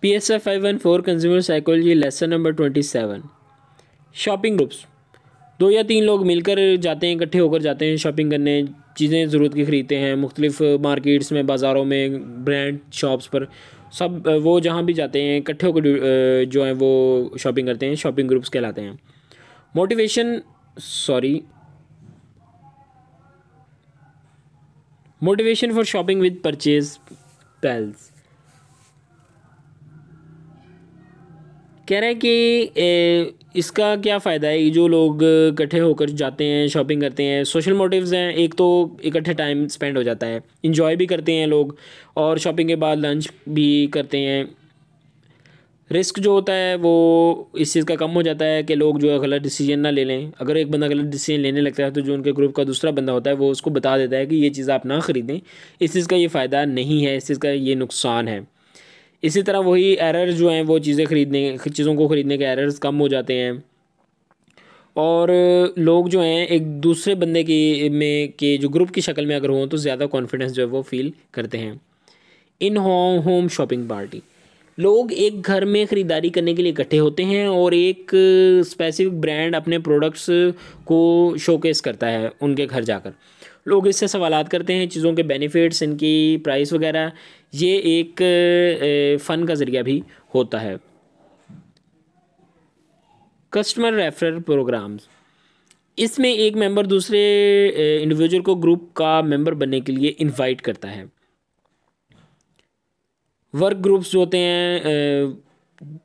PSF 514 consumer psychology lesson number 27। Shopping groups. 2 या 3 लोग मिलकर जाते हैं, इकट्ठे होकर जाते हैं शॉपिंग करने, चीज़ें ज़रूरत की ख़रीदते हैं मुख्तलिफ़ मार्केट्स में, बाज़ारों में, ब्रांड शॉप्स पर, सब वो जहाँ भी जाते हैं इकट्ठे होकर जो है वो शॉपिंग करते हैं, शॉपिंग ग्रुप्स कहलाते हैं। Motivation for shopping with purchase पैल्स। कह रहा है कि इसका क्या फ़ायदा है, जो लोग इकट्ठे होकर जाते हैं शॉपिंग करते हैं। सोशल मोटिव्स हैं, एक तो इकट्ठे टाइम स्पेंड हो जाता है, इंजॉय भी करते हैं लोग, और शॉपिंग के बाद लंच भी करते हैं। रिस्क जो होता है वो इस चीज़ का कम हो जाता है कि लोग जो है गलत डिसीजन ना ले लें। अगर एक बंदा गलत डिसीजन लेने लगता है तो जो उनके ग्रुप का दूसरा बंदा होता है वो उसको बता देता है कि ये चीज़ आप ना ख़रीदें, इस चीज़ का ये फ़ायदा नहीं है, इस चीज़ का ये नुकसान है। इसी तरह वही एरर जो हैं वो चीज़ों को ख़रीदने के एरर्स कम हो जाते हैं, और लोग जो हैं एक दूसरे बंदे के जो ग्रुप की शक्ल में अगर हों तो ज़्यादा कॉन्फिडेंस जो है वो फील करते हैं। इन होम शॉपिंग पार्टी। लोग एक घर में ख़रीदारी करने के लिए इकट्ठे होते हैं और एक स्पेसिफिक ब्रांड अपने प्रोडक्ट्स को शोकेस करता है उनके घर जाकर। लोग इससे सवालात करते हैं, चीज़ों के बेनिफिट्स, इनकी प्राइस वगैरह। ये एक फ़न का ज़रिया भी होता है। Customer referral programmes. इसमें एक मेंबर दूसरे इंडिविजुअल को ग्रुप का मेंबर बनने के लिए इनवाइट करता है। वर्क ग्रुप्स जो होते हैं,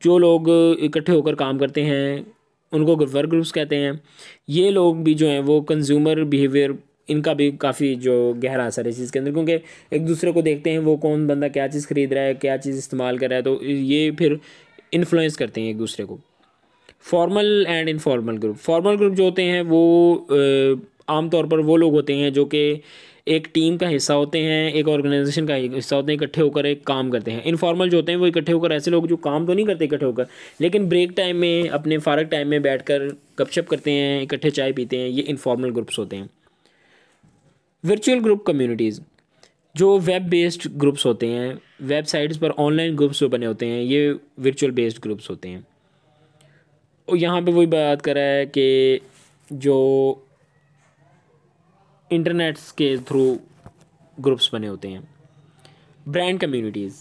जो लोग इकट्ठे होकर काम करते हैं उनको वर्क ग्रुप्स कहते हैं। ये लोग भी जो हैं वो कंज्यूमर बिहेवियर, इनका भी काफ़ी जो गहरा असर है इस चीज़ के अंदर, क्योंकि एक दूसरे को देखते हैं वो कौन बंदा क्या चीज़ ख़रीद रहा है, क्या चीज़ इस्तेमाल कर रहा है, तो ये फिर इन्फ्लुएंस करते हैं एक दूसरे को। Formal and informal group. Formal group जो होते हैं वो आमतौर पर वो लोग होते हैं जो कि एक टीम का हिस्सा होते हैं, एक ऑर्गेनाइजेशन का हिस्सा होते हैं, इकट्ठे होकर एक काम करते हैं। इनफॉर्मल जो होते हैं वो इकट्ठे होकर ऐसे लोग जो काम तो नहीं करते इकट्ठे होकर, लेकिन ब्रेक टाइम में अपने फ़ारग टाइम में बैठकर गपशप करते हैं, इकट्ठे चाय पीते हैं, ये इनफॉर्मल ग्रुप्स होते हैं। वर्चुअल ग्रुप कम्युनिटीज़, जो वेब बेस्ड ग्रुप्स होते हैं, वेबसाइट्स पर ऑनलाइन ग्रुप्स जो बने होते हैं, ये वर्चुअल बेस्ड ग्रुप्स होते हैं। और यहाँ पे वही बात कर रहा है कि जो इंटरनेट्स के थ्रू ग्रुप्स बने होते हैं। ब्रांड कम्युनिटीज़,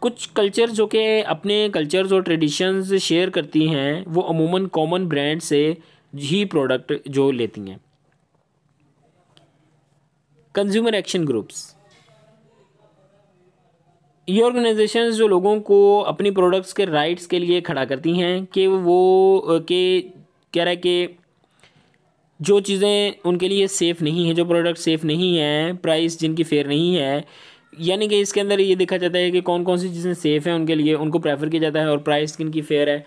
कुछ कल्चर जो कि अपने कल्चर्स और ट्रेडिशंस शेयर करती हैं, वो अमूमन कॉमन ब्रांड से ही प्रोडक्ट जो लेती हैं। कंज्यूमर एक्शन ग्रुप्स, ये ऑर्गेनाइजेशंस जो लोगों को अपनी प्रोडक्ट्स के राइट्स के लिए खड़ा करती हैं कि वो कह रहा है कि जो चीज़ें उनके लिए सेफ़ नहीं है, जो प्रोडक्ट सेफ़ नहीं है, प्राइस जिनकी फेयर नहीं है, यानी कि इसके अंदर ये देखा जाता है कि कौन कौन सी चीज़ें सेफ़ हैं उनके लिए, उनको प्रेफर किया जाता है, और प्राइस किनकी फेयर है।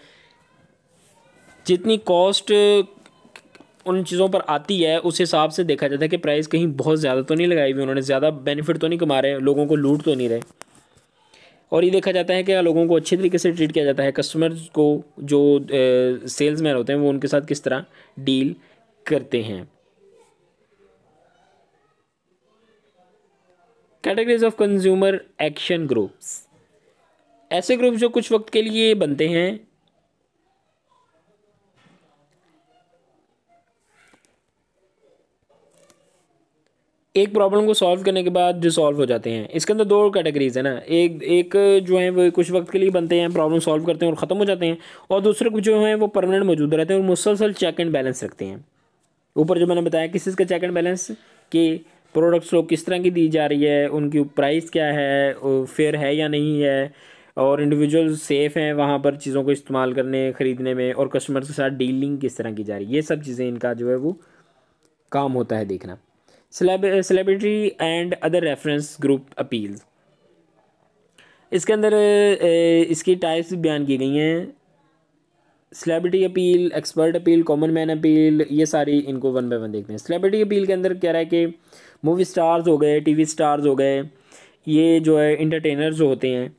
जितनी कॉस्ट उन चीज़ों पर आती है उस हिसाब से देखा जाता है कि प्राइस कहीं बहुत ज़्यादा तो नहीं लगाई हुई उन्होंने, ज़्यादा बेनिफिट तो नहीं कमा रहे, लोगों को लूट तो नहीं रहे। और ये देखा जाता है कि लोगों को अच्छे तरीके से ट्रीट किया जाता है। कस्टमर्स को जो सेल्समैन होते हैं वो उनके साथ किस तरह डील करते हैं। Categories of consumer action groups, ऐसे ग्रुप जो कुछ वक्त के लिए बनते हैं, एक प्रॉब्लम को सॉल्व करने के बाद डिसॉल्व हो जाते हैं। इसके अंदर 2 कैटेगरीज है ना, एक जो है वो कुछ वक्त के लिए बनते हैं, प्रॉब्लम सॉल्व करते हैं और ख़त्म हो जाते हैं, और दूसरे कुछ जो हैं वो परमानेंट मौजूद रहते हैं और मुसलसल चेक एंड बैलेंस रखते हैं। ऊपर जो मैंने बताया किस चीज़ का चेक एंड बैलेंस, कि प्रोडक्ट्स को किस तरह की दी जा रही है, उनकी प्राइस क्या है, फेयर है या नहीं है, और इंडिविजुअल सेफ़ हैं वहाँ पर चीज़ों को इस्तेमाल करने ख़रीदने में, और कस्टमर के साथ डीलिंग किस तरह की जा रही है। ये सब चीज़ें इनका जो है वो काम होता है देखना। Celebrity and other reference group appeals, इसके अंदर इसकी टाइप्स बयान की गई हैं। Celebrity appeal, expert appeal, common man appeal, ये सारी इनको वन बाय वन देखते हैं। सेलिब्रिटी अपील के अंदर कह रहा है कि मूवी स्टार्स हो गए, टीवी स्टार्स हो गए, ये जो है इंटरटेनर्स जो होते हैं,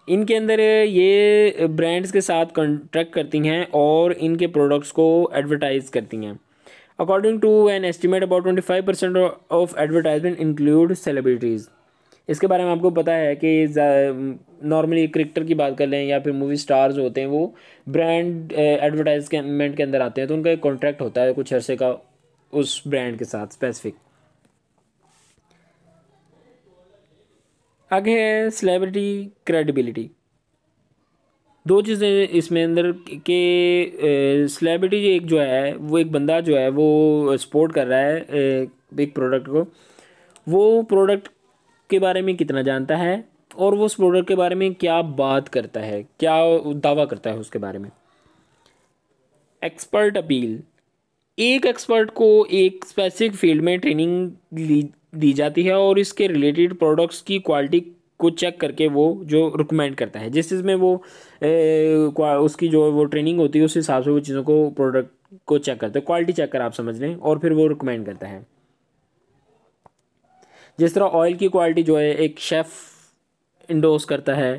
इनके अंदर ये ब्रांड्स के साथ कॉन्ट्रैक्ट करती हैं और इनके प्रोडक्ट्स को एडवर्टाइज करती हैं। According to an estimate about 25% of advertisement include celebrities. इसके बारे में आपको पता है कि नॉर्मली क्रिकेटर की बात कर लें या फिर मूवी स्टार्स होते हैं, वो ब्रांड एडवर्टाइजमेंट के अंदर आते हैं, तो उनका एक कॉन्ट्रैक्ट होता है कुछ अरसे का उस ब्रांड के साथ स्पेसिफिक। आगे है सेलिब्रिटी क्रेडिबिलिटी। दो चीज़ें इसमें अंदर के, सेलिब्रिटी एक जो है वो एक बंदा जो है वो सपोर्ट कर रहा है एक प्रोडक्ट को, वो प्रोडक्ट के बारे में कितना जानता है और वो उस प्रोडक्ट के बारे में क्या बात करता है, क्या दावा करता है उसके बारे में। Expert appeal. एक एक्सपर्ट को एक स्पेसिफिक फील्ड में ट्रेनिंग दी जाती है और इसके रिलेटेड प्रोडक्ट्स की क्वालिटी को चेक करके वो जो रिकमेंड करता है, जिस चीज़ में वो उसकी जो वो ट्रेनिंग होती है उस हिसाब से वो चीज़ों को प्रोडक्ट को चेक करता है, क्वालिटी चेक कर आप समझ लें, और फिर वो रिकमेंड करता है। जिस तरह ऑयल की क्वालिटी जो है एक शेफ़ इंडोर्स करता है,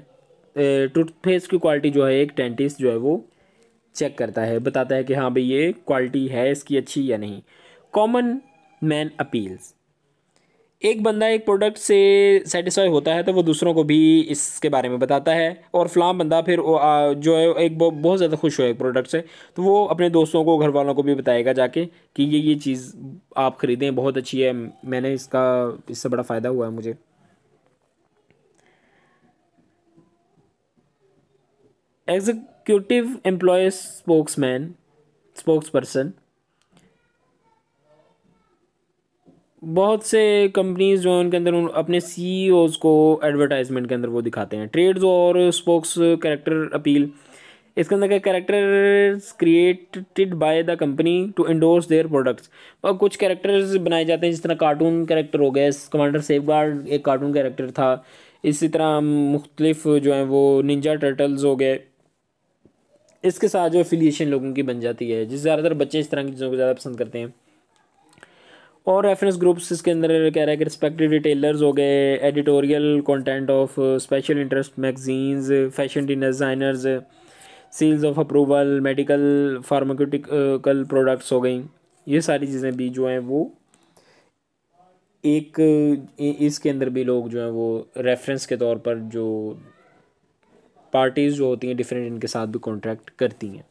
टूथपेस्ट की क्वालिटी जो है एक डेंटिस्ट जो है वो चेक करता है, बताता है कि हाँ भाई ये क्वालिटी है इसकी अच्छी या नहीं। Common man appeals. एक बंदा एक प्रोडक्ट से सेटिस्फाई होता है तो वो दूसरों को भी इसके बारे में बताता है, और फलां बंदा फिर जो है एक बहुत ज़्यादा खुश हो एक प्रोडक्ट से, तो वो अपने दोस्तों को, घर वालों को भी बताएगा जाके कि ये चीज़ आप ख़रीदें, बहुत अच्छी है, मैंने इससे बड़ा फ़ायदा हुआ है मुझे। Executive employ spokesperson. बहुत से कंपनीज जो हैं उनके अंदर अपने सीईओज को एडवर्टाइजमेंट के अंदर वो दिखाते हैं। ट्रेड्स और स्पोक्स कैरेक्टर अपील। इसके अंदर क्या, characters created by the company to endorse their products. और कुछ कैरेक्टर्स बनाए जाते हैं, जिस तरह कार्टून कैरेक्टर हो गए, कमांडर सेफगार्ड एक कार्टून कैरेक्टर था, इसी तरह मुख्तलिफ जो हैं वो निंजा टर्टल्स हो गए। इसके साथ जो एफिलिएशन लोगों की बन जाती है, जिस ज़्यादातर बच्चे इस तरह की चीज़ों को ज़्यादा पसंद करते हैं। और रेफरेंस ग्रुप्स इसके अंदर कह रहा है कि रिस्पेक्टेड रिटेलर्स हो गए, editorial content of special interest magazines, fashion designers, seals of approval, medical pharmaceutical products हो गई। ये सारी चीज़ें भी जो हैं वो एक इसके अंदर भी लोग जो हैं वो रेफरेंस के तौर पर जो पार्टीज़ जो होती हैं डिफरेंट, इनके साथ भी कॉन्ट्रैक्ट करती हैं।